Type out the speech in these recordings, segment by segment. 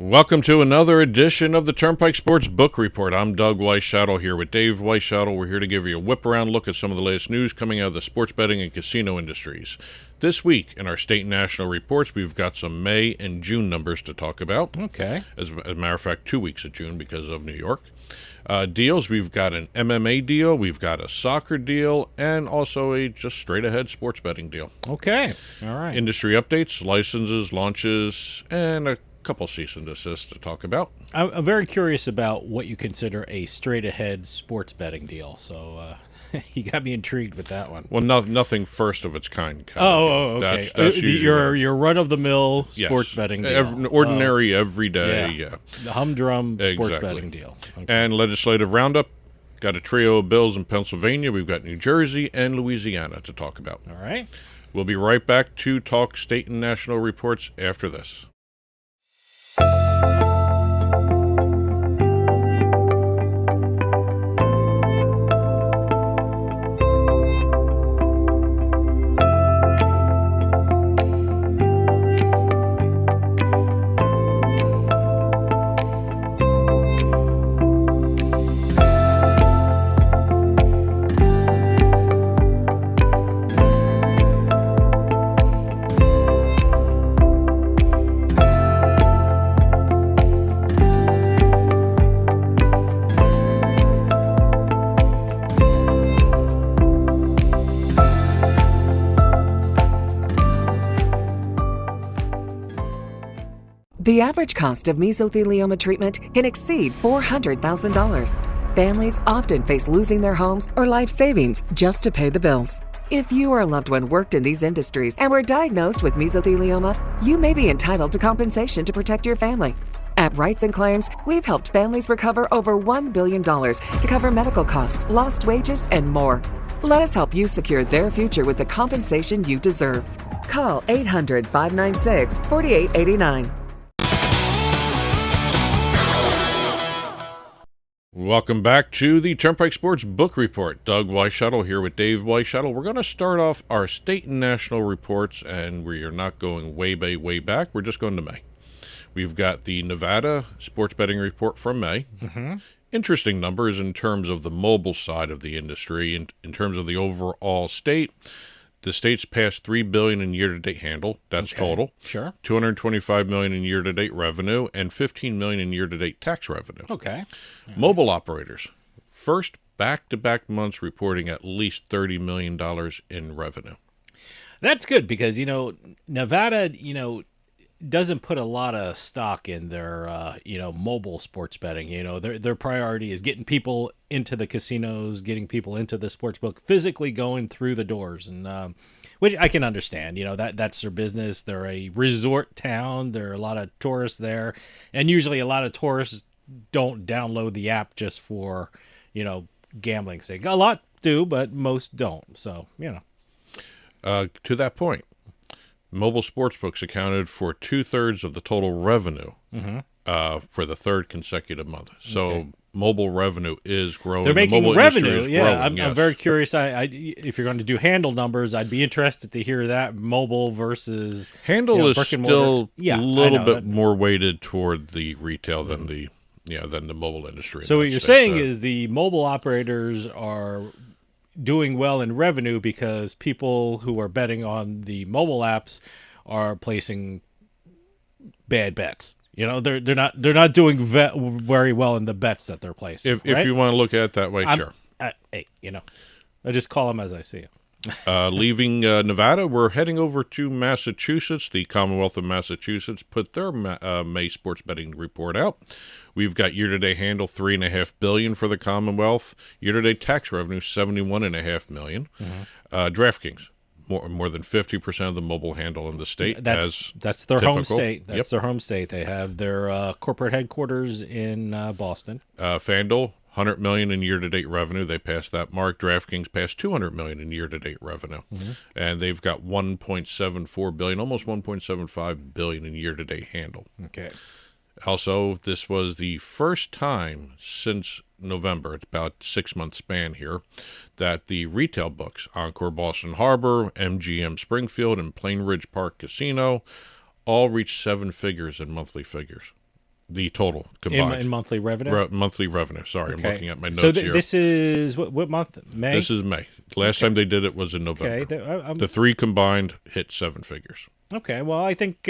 Welcome to another edition of the Turnpike Sports Book Report. I'm Doug Weischadle here with Dave Weischadle. We're here to give you a whip-around look at some of the latest news coming out of the sports betting and casino industries. This week, in our state and national reports, we've got some May and June numbers to talk about. Okay. As a matter of fact, 2 weeks of June because of New York. Deals, we've got an MMA deal, we've got a soccer deal, and also a just straight-ahead sports betting deal. Okay. All right. Industry updates, licenses, launches, and a couple cease and desists to talk about. I'm very curious about what you consider a straight-ahead sports betting deal. So you got me intrigued with that one. Well, nothing first of its kind. Okay. That's your run-of-the-mill sports betting deal. Ordinary, everyday, yeah. The humdrum sports Exactly. betting deal. Okay. And legislative roundup, got a trio of bills in Pennsylvania. We've got New Jersey and Louisiana to talk about. All right. We'll be right back to talk state and national reports after this. The average cost of mesothelioma treatment can exceed $400,000. Families often face losing their homes or life savings just to pay the bills. If you or a loved one worked in these industries and were diagnosed with mesothelioma, you may be entitled to compensation to protect your family. At Rights and Claims, we've helped families recover over $1 billion to cover medical costs, lost wages, and more. Let us help you secure their future with the compensation you deserve. Call 800-596-4889. Welcome back to the Turnpike Sports Book Report. Doug Weischadle here with Dave Weischadle. We're going to start off our state and national reports, and we are not going way back. We're just going to May. We've got the Nevada sports betting report from May. Mm-hmm. Interesting numbers in terms of the mobile side of the industry. In terms of the overall state, the state's passed $3 billion in year-to-date handle. That's total. Sure. $225 million in year-to-date revenue and $15 million in year-to-date tax revenue. Okay. Mobile operators, first back-to-back months reporting at least $30 million in revenue. That's good because, Nevada, doesn't put a lot of stock in their, mobile sports betting. Their priority is getting people into the casinos, getting people into the sports book, physically going through the doors, and which I can understand. That's their business. They're a resort town. There are a lot of tourists there, and usually a lot of tourists don't download the app just for, gambling's sake. A lot do, but most don't. So, To that point, mobile sportsbooks accounted for 2/3 of the total revenue for the third consecutive month. So mobile revenue is growing. They're making mobile revenue. Yeah, growing, I'm very curious. If you're going to do handle numbers, I'd be interested to hear that mobile versus handle is still a little bit that. More weighted toward the retail than the mobile industry. So what you're saying is the mobile operators are doing well in revenue because people who are betting on the mobile apps are placing bad bets. They're not doing very well in the bets that they're placing. If you want to look at it that way, sure. Hey, I just call them as I see them. Leaving Nevada, we're heading over to Massachusetts. The Commonwealth of Massachusetts put their May sports betting report out. We've got year-to-date handle $3.5 billion for the Commonwealth. Year-to-date tax revenue $71.5 million. DraftKings, more than 50% of the mobile handle in the state. That's their home state. That's their home state. They have their corporate headquarters in Boston. FanDuel, $100 million in year-to-date revenue. They passed that mark. DraftKings passed $200 million in year-to-date revenue. And they've got $1.74 billion, almost $1.75 billion in year-to-date handle. Okay. Also, this was the first time since November, it's about a 6-month span here, that the retail books, Encore Boston Harbor, MGM Springfield, and Plain Ridge Park Casino, all reached 7 figures in monthly figures. The total combined. In monthly revenue? Monthly revenue. Sorry, Okay. I'm looking at my notes so here. This is what month? May? This is May. Last time they did it was in November. Okay. The three combined hit 7 figures. Okay, well, I think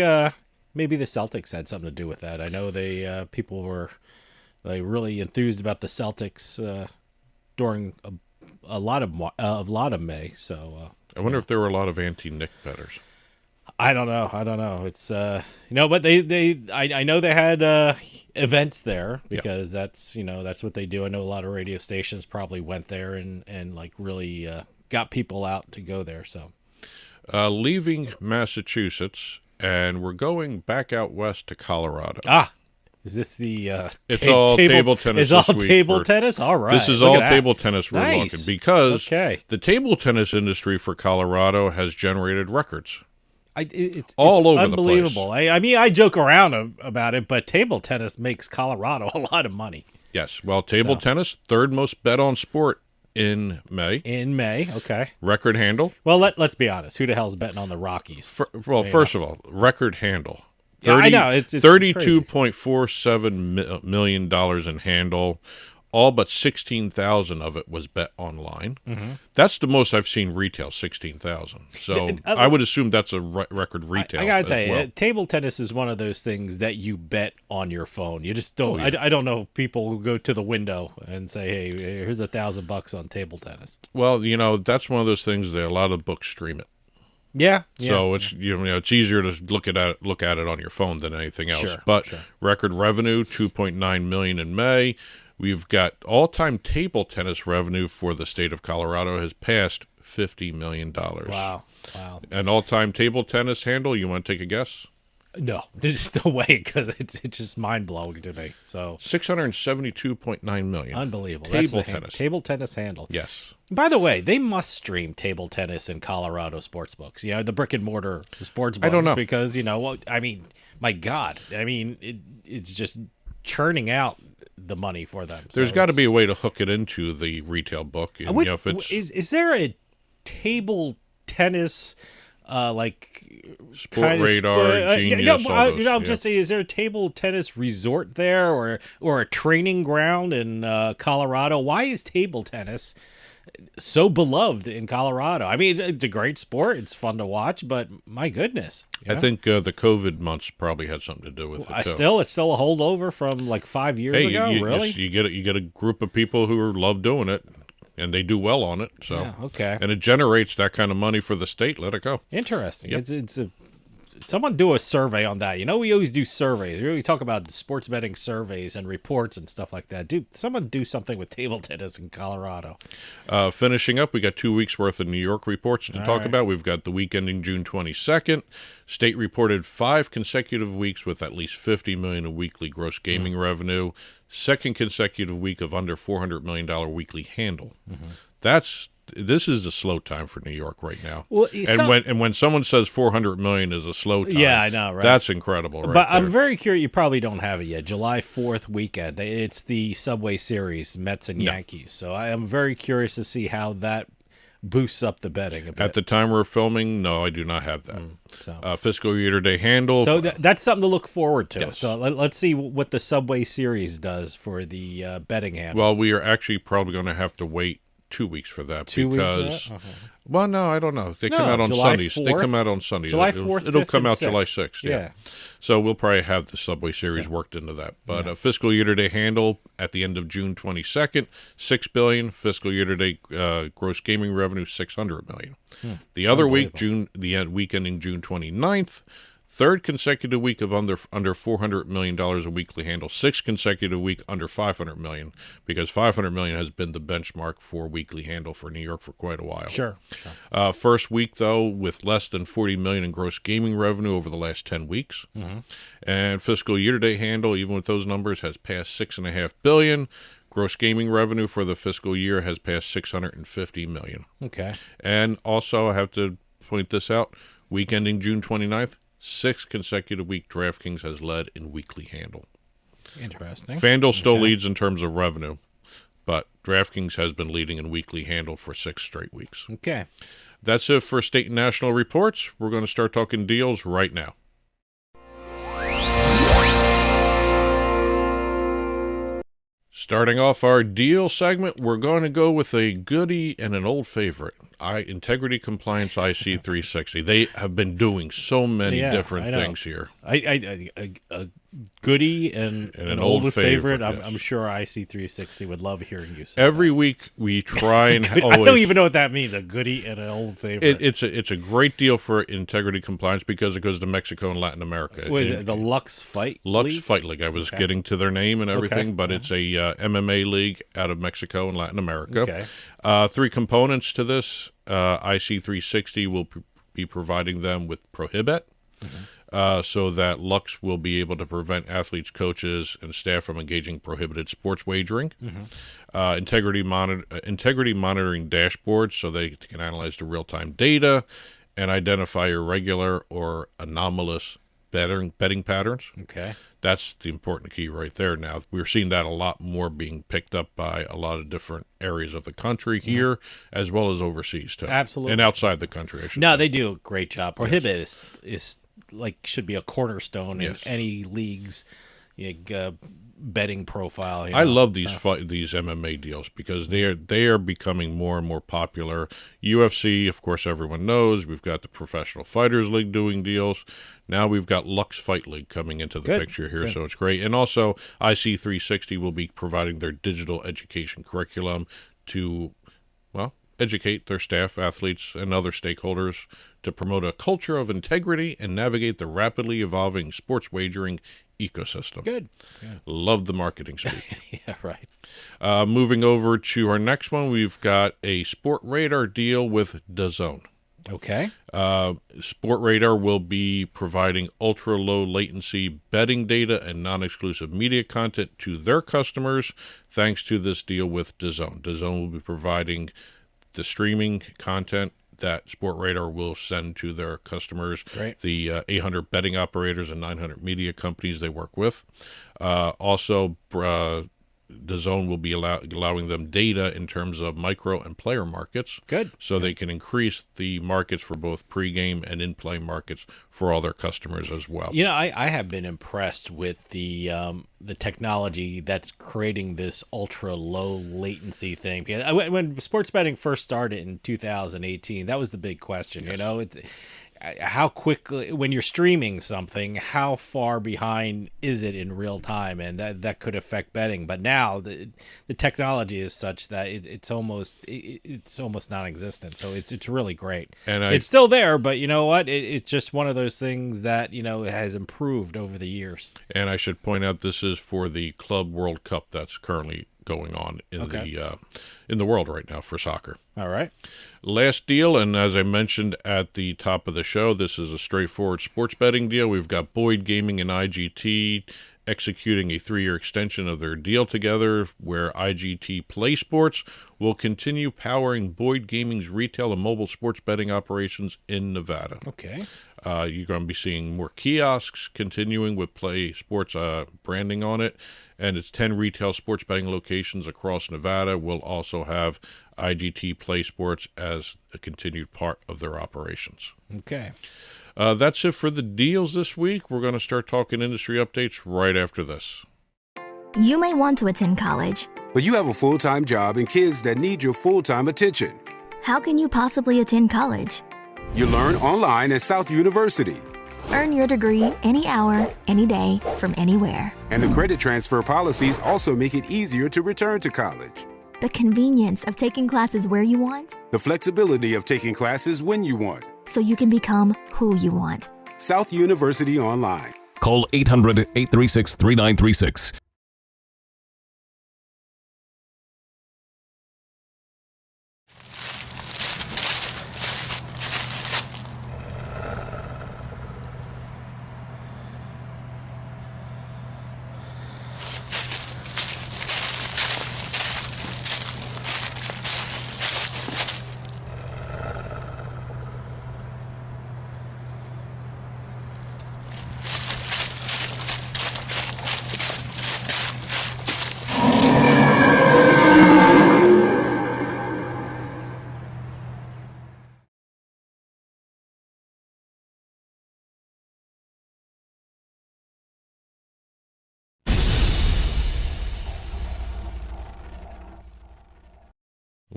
maybe the Celtics had something to do with that. I know people were really enthused about the Celtics during a lot of May. So I wonder if there were a lot of anti-Nick bettors. I don't know. It's but I know they had events there because that's what they do. I know a lot of radio stations probably went there and like really got people out to go there. So leaving Massachusetts, and we're going back out west to Colorado. Is this the it's all table tennis It's all this week. table tennis? All right. This is Look all at that. table tennis we're Nice. looking, because Okay. the table tennis industry for Colorado has generated records. It's all over the unbelievable. place. I mean, I joke around about it, but table tennis makes Colorado a lot of money. Yes. Well, table tennis, third most bet on sport in May. In May, okay. Record handle. Well, let's be honest. Who the hell's betting on the Rockies? First of all, record handle. Yeah, I know. It's $32.47 million in handle. All but 16,000 of it was bet online. Mm-hmm. That's the most I've seen retail, 16,000. So I would assume that's a record retail. I gotta tell you, well. table tennis is one of those things that you bet on your phone. You just don't. I don't know people who go to the window and say, "Hey, here's $1,000 on table tennis." Well, that's one of those things that a lot of books stream it. Yeah. So it's it's easier to look at it on your phone than anything else. Sure, but sure. Record revenue, $2.9 million in May. We've got all-time table tennis revenue for the state of Colorado has passed $50 million. Wow. And all-time table tennis handle, you want to take a guess? No, there's no way, because it's just mind-blowing to me. So $672.9 million. unbelievable. Table tennis. Table tennis handle. Yes. By the way, they must stream table tennis in Colorado sports books. The brick and mortar sports books. I don't know. Because, I mean, my God. I mean, it's just churning out the money for them. There's got to be a way to hook it into the retail book. And, if it's is there a table tennis Sportradar, Genius, all those, I'm just saying, is there a table tennis resort there or a training ground in Colorado? Why is table tennis so beloved in Colorado? I mean, it's a great sport. It's fun to watch, but my goodness. I think the COVID months probably had something to do with it, too. It's still a holdover from like 5 years ago, really? You get a group of people who love doing it, and they do well on it. So Yeah, okay. And it generates that kind of money for the state. Let it go. Interesting. Yep. Someone do a survey on that. We always do surveys. We talk about sports betting surveys and reports and stuff like that. Someone do something with table tennis in Colorado. Finishing up, we got 2 weeks worth of New York reports to talk about. We've got the week ending June 22nd. State reported 5 consecutive weeks with at least $50 million in weekly gross gaming revenue. Second consecutive week of under $400 million weekly handle. This is a slow time for New York right now. Well, when someone says $400 million is a slow time, yeah, I know, right? That's incredible, right? But there. I'm very curious. You probably don't have it yet. July 4th weekend. It's the Subway Series, Mets and Yankees. So I am very curious to see how that boosts up the betting a bit. At the time we're filming, no, I do not have that. Fiscal year to date handle. So that's something to look forward to. Yes. So let's see what the Subway Series does for the betting handle. Well, we are actually probably going to have to wait 2 weeks for that. 2 weeks for because that? well, no, I don't know. They come out on July Sundays. 4th? They come out on Sundays. July 4th, It'll 5th, come and out July 6th. 6th. Yeah. So we'll probably have the Subway Series worked into that. But fiscal year to date handle at the end of June 22nd, $6 billion. Fiscal year to date gross gaming revenue $600 million. The other week, the week ending June 29th. Third consecutive week of under $400 million a weekly handle. Sixth consecutive week under $500 million, because $500 million has been the benchmark for weekly handle for New York for quite a while. Sure. First week, though, with less than $40 million in gross gaming revenue over the last 10 weeks. And fiscal year-to-date handle, even with those numbers, has passed $6.5 billion. Gross gaming revenue for the fiscal year has passed $650 million. Okay. And also, I have to point this out, week ending June 29th, 6th consecutive week DraftKings has led in weekly handle. Interesting. FanDuel still leads in terms of revenue, but DraftKings has been leading in weekly handle for 6 straight weeks. Okay. That's it for state and national reports. We're going to start talking deals right now. Starting off our deal segment, we're going to go with a goodie and an old favorite. Integrity Compliance IC360. They have been doing so many different things here. A goodie and an old favorite. Yes. I'm sure IC360 would love hearing you say Every that. week we try and I don't even know what that means. A goodie and an old favorite. It's a great deal for Integrity Compliance because it goes to Mexico and Latin America. What is it? The Lux Fight League? Lux Fight League. I was getting to their name and everything, but it's a MMA league out of Mexico and Latin America. Okay. 3 components to this. IC360 will be providing them with Prohibit, so that Lux will be able to prevent athletes, coaches, and staff from engaging prohibited sports wagering. Integrity monitoring dashboards, so they can analyze the real-time data and identify irregular or anomalous betting patterns. Okay. That's the important key right there. Now, we're seeing that a lot more being picked up by a lot of different areas of the country here, as well as overseas, too. Absolutely. And outside the country, I should No, say. they do a great job. Prohibit is like should be a cornerstone in any league's betting profile. I love these MMA deals because they are becoming more and more popular. UFC, of course, everyone knows. We've got the Professional Fighters League doing deals. Now we've got Lux Fight League coming into the picture here, so it's great. And also, IC360 will be providing their digital education curriculum to, educate their staff, athletes, and other stakeholders to promote a culture of integrity and navigate the rapidly evolving sports wagering ecosystem. Good. Yeah. Love the marketing speak. Yeah, right. Moving over to our next one, we've got a Sportradar deal with DAZN. Okay. Sportradar will be providing ultra-low latency betting data and non-exclusive media content to their customers thanks to this deal with DAZN. DAZN will be providing the streaming content that Sportradar will send to their customers, the 800 betting operators and 900 media companies they work with. Also, DAZN will be allowing them data in terms of micro and player markets. Good. So they can increase the markets for both pregame and in-play markets for all their customers as well. You know, I have been impressed with the technology that's creating this ultra low latency thing. Because when sports betting first started in 2018, that was the big question. You know, it's how quickly, when you're streaming something, how far behind is it in real time, and that could affect betting. But now the technology is such that it's almost non-existent. So it's really great. And it's still there, but you know what? It's just one of those things that has improved over the years. And I should point out this is for the Club World Cup that's currently going on in the world right now for soccer. All right. Last deal, and as I mentioned at the top of the show, this is a straightforward sports betting deal. We've got Boyd Gaming and IGT executing a 3-year extension of their deal together, where IGT Play Sports will continue powering Boyd Gaming's retail and mobile sports betting operations in Nevada. Okay. You're going to be seeing more kiosks continuing with Play Sports branding on it, and its 10 retail sports betting locations across Nevada will also have IGT Play Sports as a continued part of their operations. Okay. That's it for the deals this week. We're going to start talking industry updates right after this. You may want to attend college, but you have a full-time job and kids that need your full-time attention. How can you possibly attend college? You learn online at South University. Earn your degree any hour, any day, from anywhere. And the credit transfer policies also make it easier to return to college. The convenience of taking classes where you want. The flexibility of taking classes when you want. So you can become who you want. South University Online. Call 800-836-3936.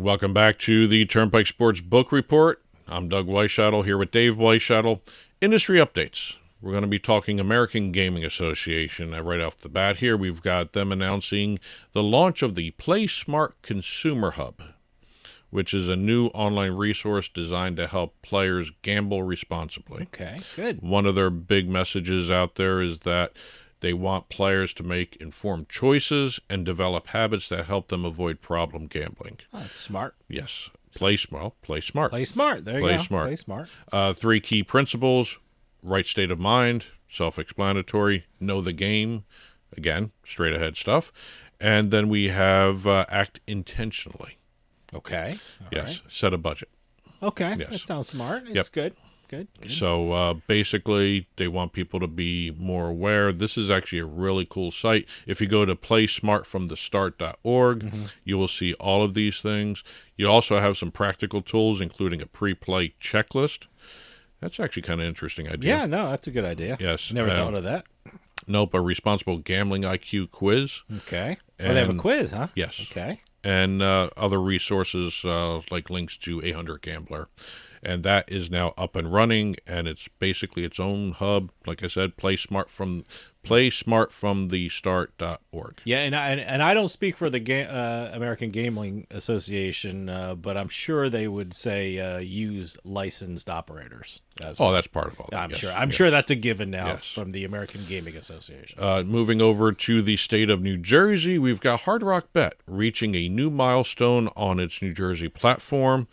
Welcome back to the Turnpike Sports Book Report. I'm Doug Weischadle here with Dave Weischadle. Industry updates. We're going to be talking American Gaming Association. Right off the bat here, we've got them announcing the launch of the Play Smart Consumer Hub, which is a new online resource designed to help players gamble responsibly. Okay, good. One of their big messages out there is that they want players to make informed choices and develop habits that help them avoid problem gambling. Oh, that's smart. Yes. Play smart. Play smart. There you go. Smart. Play smart. 3 key principles: right state of mind, self-explanatory, know the game, again, straight ahead stuff. And then we have act intentionally. Okay. All yes. right. Set a budget. Okay. Yes. That sounds smart. It's Yep. good. Good. So basically, they want people to be more aware. This is actually a really cool site. If you go to playsmartfromthestart.org, you will see all of these things. You also have some practical tools, including a pre-play checklist. That's actually kind of interesting idea. Yeah, no, that's a good idea. Yes. Never thought of that. Nope, a responsible gambling IQ quiz. Okay. Oh, they have a And- quiz, huh? Yes. Okay. And other resources like links to 800 Gambler. And that is now up and running, and it's basically its own hub. Like I said, playsmartfromthestart.org. Yeah, and I don't speak for the American Gaming Association, but I'm sure they would say use licensed operators. As well. Oh, that's part of all that. I'm yes, sure. I'm yes. sure that's a given now Yes. from the American Gaming Association. Moving over to the state of New Jersey, we've got Hard Rock Bet reaching a new milestone on its New Jersey platform.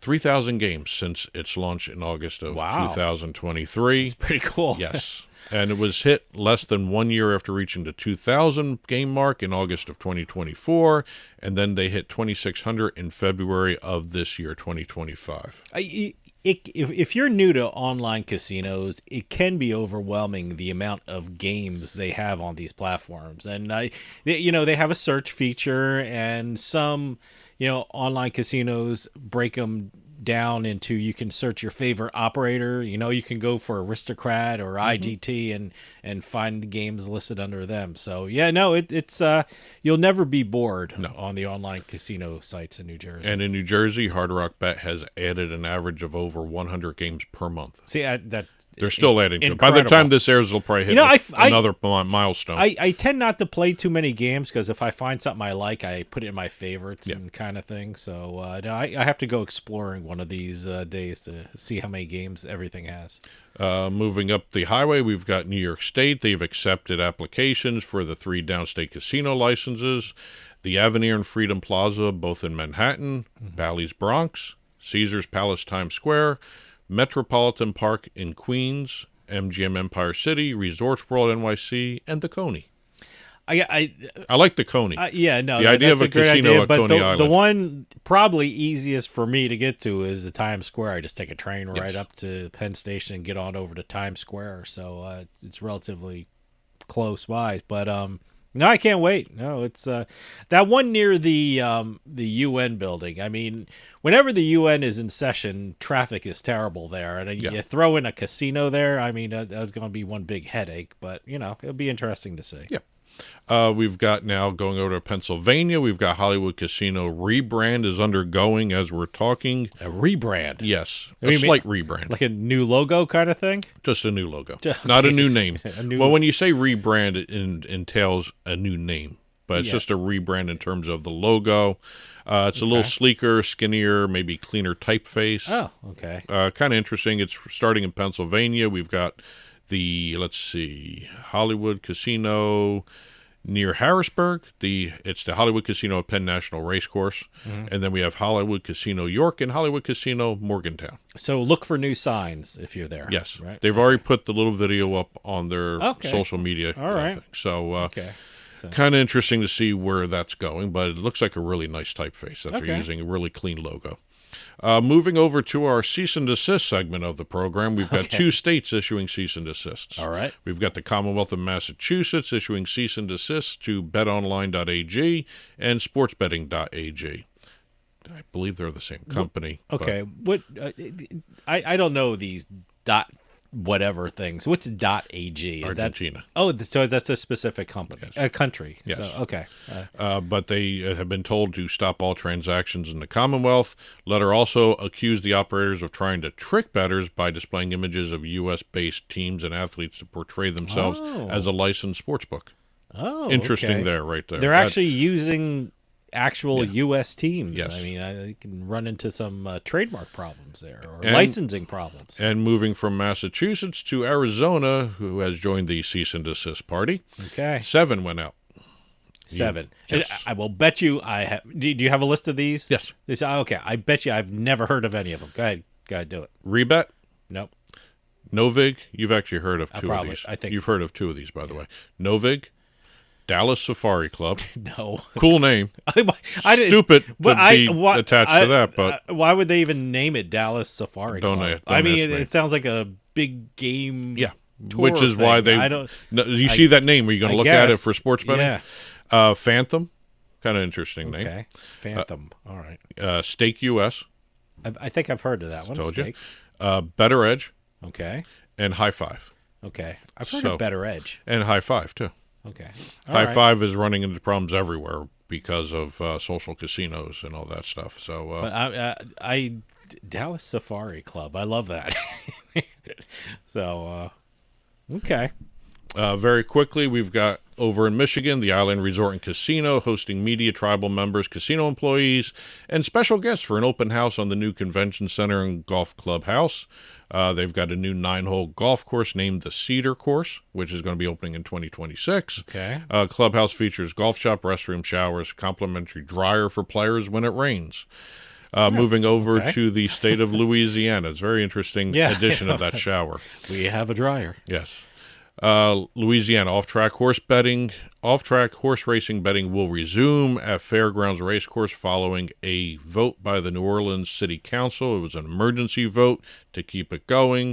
3,000 games since its launch in August of 2023. It's pretty cool. Yes. And it was hit less than 1 year after reaching the 2,000 game mark in August of 2024. And then they hit 2,600 in February of this year, 2025. If you're new to online casinos, it can be overwhelming the amount of games they have on these platforms. And, they have a search feature, and some online casinos break them down into, you can search your favorite operator. You can go for Aristocrat or IGT and find the games listed under them. So yeah, no, it's you'll never be bored on the online casino sites in New Jersey. And in New Jersey, Hard Rock Bet has added an average of over 100 games per month. See, that They're still adding to it. By the incredible. time this airs, they'll probably hit another milestone. I tend not to play too many games, because if I find something I like, I put it in my favorites and kind of thing. So I have to go exploring one of these days to see how many games everything has. Moving up the highway, we've got New York State. They've accepted applications for the 3 downstate casino licenses. The Avenir and Freedom Plaza, both in Manhattan, Bally's Bronx, Caesars Palace Times Square, Metropolitan Park in Queens, MGM Empire City, Resorts World NYC, and the Coney. I like the Coney. Yeah, no, the idea of that's a great casino idea, at but Coney the Island. one probably easiest for me to get to is the Times Square. I just take a train right up to Penn Station and get on over to Times Square, so it's relatively close by. But no, I can't wait. No, it's that one near the UN building. I mean, whenever the UN is in session, traffic is terrible there, and you throw in a casino there. I mean, that's going to be one big headache. But it'll be interesting to see. Yeah. We've got now going over to Pennsylvania. We've got Hollywood Casino rebrand is undergoing as we're talking. A rebrand? Yes, What do you mean? slight rebrand. Like a new logo kind of thing? Just a new logo, Okay. not a new name. Well, when you say rebrand, it entails a new name, but it's just a rebrand in terms of the logo. It's a little sleeker, skinnier, maybe cleaner typeface. Oh, okay. Kind of interesting. It's starting in Pennsylvania. We've got the, Hollywood Casino near Harrisburg. It's the Hollywood Casino at Penn National Racecourse. And then we have Hollywood Casino York and Hollywood Casino Morgantown. So look for new signs if you're there. Yes. Right? They've already put the little video up on their Okay. social media. All right. Thing. So, Okay. kind of interesting to see where that's going, but it looks like a really nice typeface that they're Okay. using, a really clean logo. Moving over to our cease and desist segment of the program, we've got 2 states issuing cease and desists. All right. We've got the Commonwealth of Massachusetts issuing cease and desist to betonline.ag and sportsbetting.ag. I believe they're the same company. Okay. What? I don't know these whatever things. What's .ag? Is Argentina. So that's a specific company, Yes. a country. Yes. So, okay. But they have been told to stop all transactions in the Commonwealth. Letter also accused the operators of trying to trick bettors by displaying images of U.S.-based teams and athletes to portray themselves as a licensed sportsbook. Oh, Interesting okay. there, right there. They're actually using actual U.S. teams. Yes. I mean, they can run into some trademark problems there or And- licensing problems. And moving from Massachusetts to Arizona, who has joined the cease and desist party, Okay. 7 went out. 7. Yes. And I will bet you I have. Do you have a list of these? Yes. Okay. I bet you I've never heard of any of them. Go ahead, do it. Rebet, Nope. Novig, you've actually heard of two probably- of these. I think- You've heard of 2 of these, by the way. Novig, Dallas Safari Club. No. Cool name. I didn't- Stupid to but be attached to that, but why would they even name it Dallas Safari Don't Club? know- I don't mean, ask me. it sounds like a big game. yeah, tour which is why thing. they. I don't. No, you see that name? Are you going I to look at it guess. for sports betting? Yeah. Phantom, kind of interesting name. Okay. Phantom. All right. Stake US, I think I've heard of that one. told Steak. you. Better Edge, Okay. and High Five, Okay. I've heard So- of Better Edge. and High Five too. Okay. High Five is running into problems everywhere because of social casinos and all that stuff. So But I Dallas Safari Club. I love that. So, okay. very quickly, we've got over in Michigan, the Island Resort and Casino hosting media, tribal members, casino employees, and special guests for an open house on the new convention center and golf clubhouse. They've got a new 9-hole golf course named the Cedar Course, which is going to be opening in 2026. Okay. Clubhouse features golf shop, restroom, showers, complimentary dryer for players when it rains. Moving over okay. to the state of Louisiana. It's a very interesting Yeah. addition of that shower. We have a dryer. Yes. Louisiana off-track horse racing betting will resume at Fairgrounds Racecourse following a vote by the New Orleans City Council. It was an emergency vote to keep it going.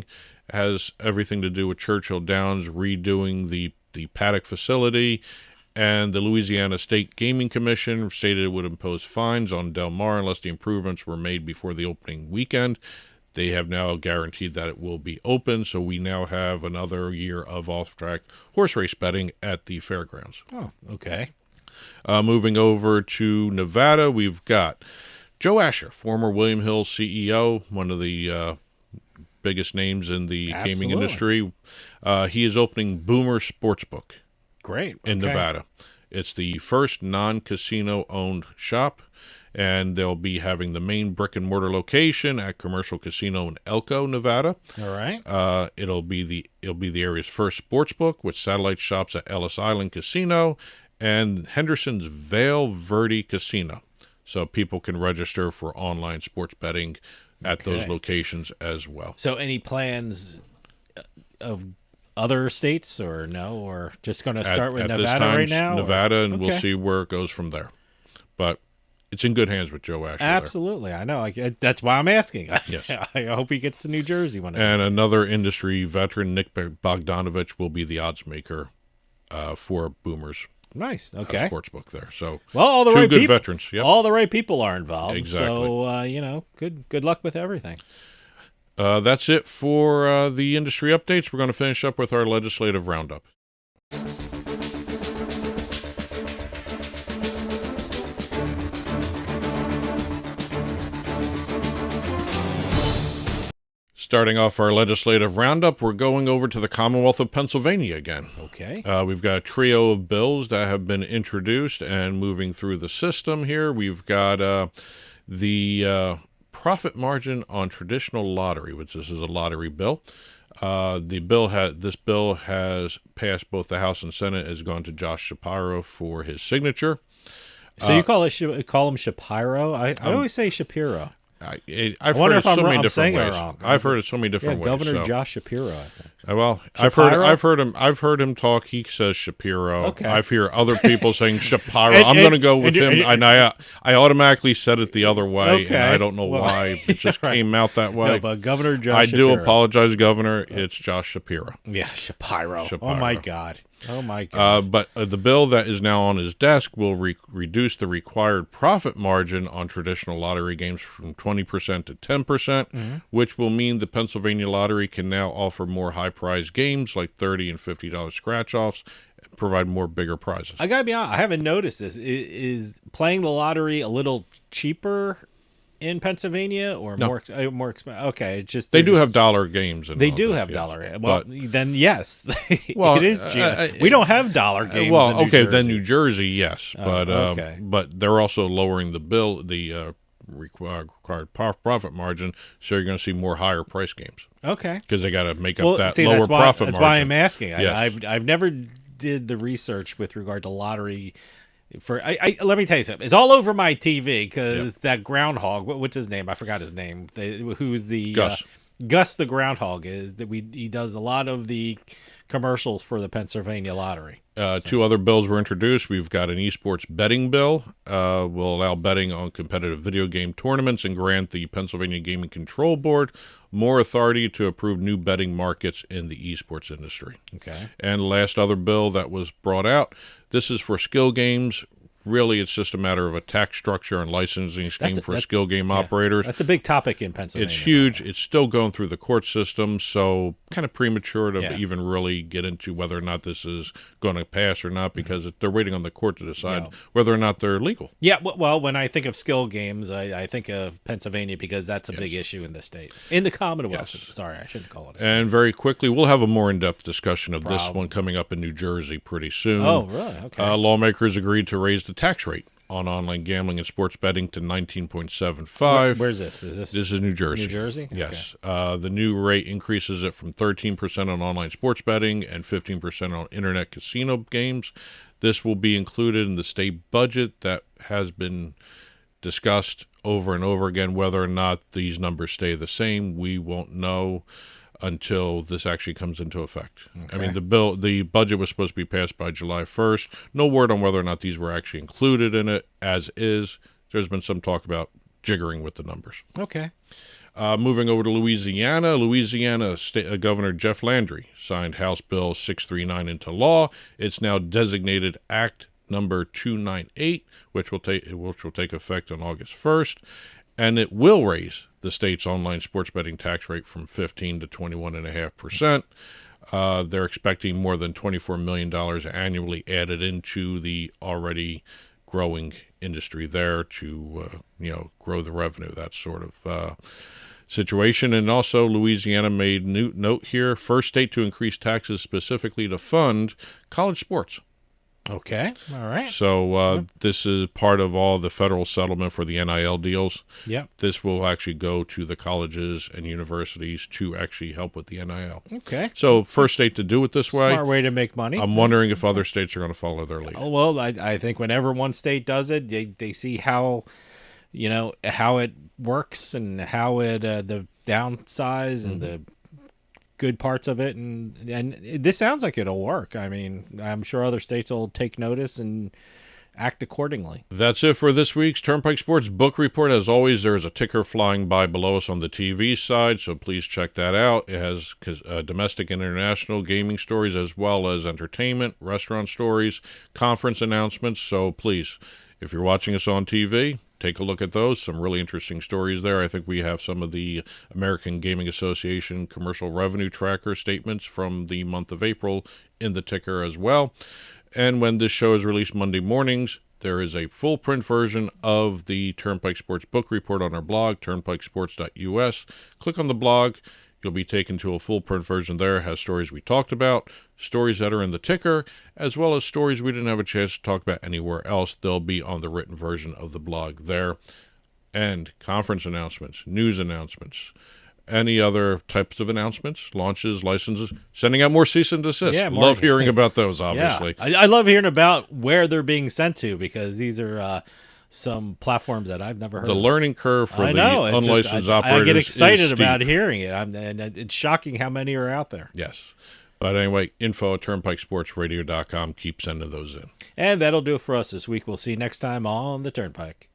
It has everything to do with Churchill Downs redoing the paddock facility, and the Louisiana State Gaming Commission stated it would impose fines on Del Mar unless the improvements were made before the opening weekend. They have now guaranteed that it will be open, so we now have another year of off-track horse race betting at the fairgrounds. Oh, okay. Moving over to Nevada, we've got Joe Asher, former William Hill CEO, one of the biggest names in the gaming industry. He is opening Boomer Sportsbook Great. in Okay. Nevada. It's the first non-casino owned shop, and they'll be having the main brick-and-mortar location at Commercial Casino in Elko, Nevada. All right. It'll be the area's first sports book with satellite shops at Ellis Island Casino and Henderson's Vail Verde Casino, so people can register for online sports betting at those Okay. locations as well. So, any plans of other states, or no, or just going to start with at Nevada this time, right now? Nevada, and we'll Okay. see where it goes from there. But it's in good hands with Joe Asher. there. Absolutely, I know. That's why I'm asking. Yes. I hope he gets to New Jersey one of And these days. another industry veteran, Nick Bogdanovich, will be the odds maker for Boomers Nice. Okay. Sportsbook there. So Well, all the two right good people, veterans. Yep. all the right people are involved. Exactly. So good luck with everything. That's it for the industry updates. We're going to finish up with our legislative roundup. Starting off our legislative roundup, we're going over to the Commonwealth of Pennsylvania again. Okay. We've got a trio of bills that have been introduced and moving through the system here. We've got the profit margin on traditional lottery, which this is a lottery bill. This bill has passed both the House and Senate. Has gone to Josh Shapiro for his signature. So you call him Shapiro? I always say Shapiro. I've wonder heard it if I'm so many wrong- I'm different saying it ways. wrong. I've heard it so many different ways. Governor so. Josh Shapiro, I think. Well, Shapiro? I've heard him talk. He says Shapiro. Okay. I've heard other people saying Shapiro. And- I'm going to go with and- him, and I automatically said it the other way, Okay. and I don't know Well, why. It just right. came out that way. No, but Governor Josh I Shapiro. do apologize, Governor. It's Josh Shapiro. Yeah, Shapiro. Shapiro. Oh, my God. Oh, my God. But the bill that is now on his desk will reduce the required profit margin on traditional lottery games from 20% to 10%, which will mean the Pennsylvania Lottery can now offer more high-prize games like $30 and $50 scratch-offs, provide more bigger prizes. I got to be honest, I haven't noticed this. Is playing the lottery a little cheaper in Pennsylvania or No. more expensive? Okay, it's just They do have dollar games. And They all do that, have yes. dollar. Well, But- then yes, Well, it is cheaper. We don't have dollar games. Well, in New okay, Jersey. then New Jersey, yes, but okay. but they're also lowering the bill, the required profit margin, so you're going to see more higher price games Okay. because they got to make up Well, that see, lower that's why, profit that's margin. why I'm asking. Yes. I've never did the research with regard to lottery. Let me tell you something. It's all over my TV because that groundhog. What's his name? I forgot his name. Who's the Gus. Gus the groundhog is that he does a lot of the commercials for the Pennsylvania Lottery. Two other bills were introduced. We've got an esports betting bill. Will allow betting on competitive video game tournaments and grant the Pennsylvania Gaming Control Board more authority to approve new betting markets in the esports industry. Okay. And the last other bill that was brought out, this is for skill games. Really, it's just a matter of a tax structure and licensing scheme for skill game operators. That's a big topic in Pennsylvania. It's huge. It's still going through the court system, so kind of premature to even really get into whether or not this is going to pass or not because they're waiting on the court to decide whether or not they're legal. Yeah, well, when I think of skill games, I think of Pennsylvania because that's a big issue in the state. In the Commonwealth. Yes. Sorry, I shouldn't call it a state. And very quickly, we'll have a more in-depth discussion of this one coming up in New Jersey pretty soon. Oh, really? Okay. Lawmakers agreed to raise the tax rate on online gambling and sports betting to 19.75. Where's this? This is New Jersey. New Jersey? Yes. The new rate increases it from 13% on online sports betting and 15% on internet casino games. This will be included in the state budget that has been discussed over and over again. Whether or not these numbers stay the same, we won't know until this actually comes into effect. Okay. I mean, the budget was supposed to be passed by July 1st. No word on whether or not these were actually included in it. As is, there's been some talk about jiggering with the numbers. Okay. Moving over to Louisiana, Governor Jeff Landry signed House Bill 639 into law. It's now designated Act Number 298, which will take effect on August 1st, and it will raise the state's online sports betting tax rate from 15 to 21.5%. They're expecting more than $24 million annually added into the already growing industry there to grow the revenue. That sort of situation. And also, Louisiana made note here: first state to increase taxes specifically to fund college sports. Okay. All right. So this is part of all the federal settlement for the NIL deals. Yep. This will actually go to the colleges and universities to actually help with the NIL. Okay. So first state to do it this way. Smart way to make money. I'm wondering if other states are going to follow their lead. Oh, well, I think whenever one state does it, they see how it works and how it the downsize and the good parts of it, and this sounds like it'll work. I mean, I'm sure other states will take notice and act accordingly. That's it for this week's Turnpike Sports Book Report. As always, there is a ticker flying by below us on the TV side, so please check that out. It has domestic and international gaming stories as well as entertainment, restaurant stories, conference announcements, so please, if you're watching us on TV, take a look at those. Some really interesting stories there. I think we have some of the American Gaming Association commercial revenue tracker statements from the month of April in the ticker as well. And when this show is released Monday mornings, there is a full print version of the Turnpike Sports Book Report on our blog, turnpikesports.us. Click on the blog. You'll be taken to a full print version there. It has stories we talked about, stories that are in the ticker, as well as stories we didn't have a chance to talk about anywhere else. They'll be on the written version of the blog there. And conference announcements, news announcements, any other types of announcements, launches, licenses, sending out more cease and desist. Yeah, love hearing about those, obviously. Yeah. I love hearing about where they're being sent to because these are some platforms that I've never heard The of. learning curve for I the know. It's unlicensed just, operators I get excited is about steep. hearing it. And it's shocking how many are out there. Yes. But anyway, info at turnpikesportsradio.com. Keep sending those in. And that'll do it for us this week. We'll see you next time on the Turnpike.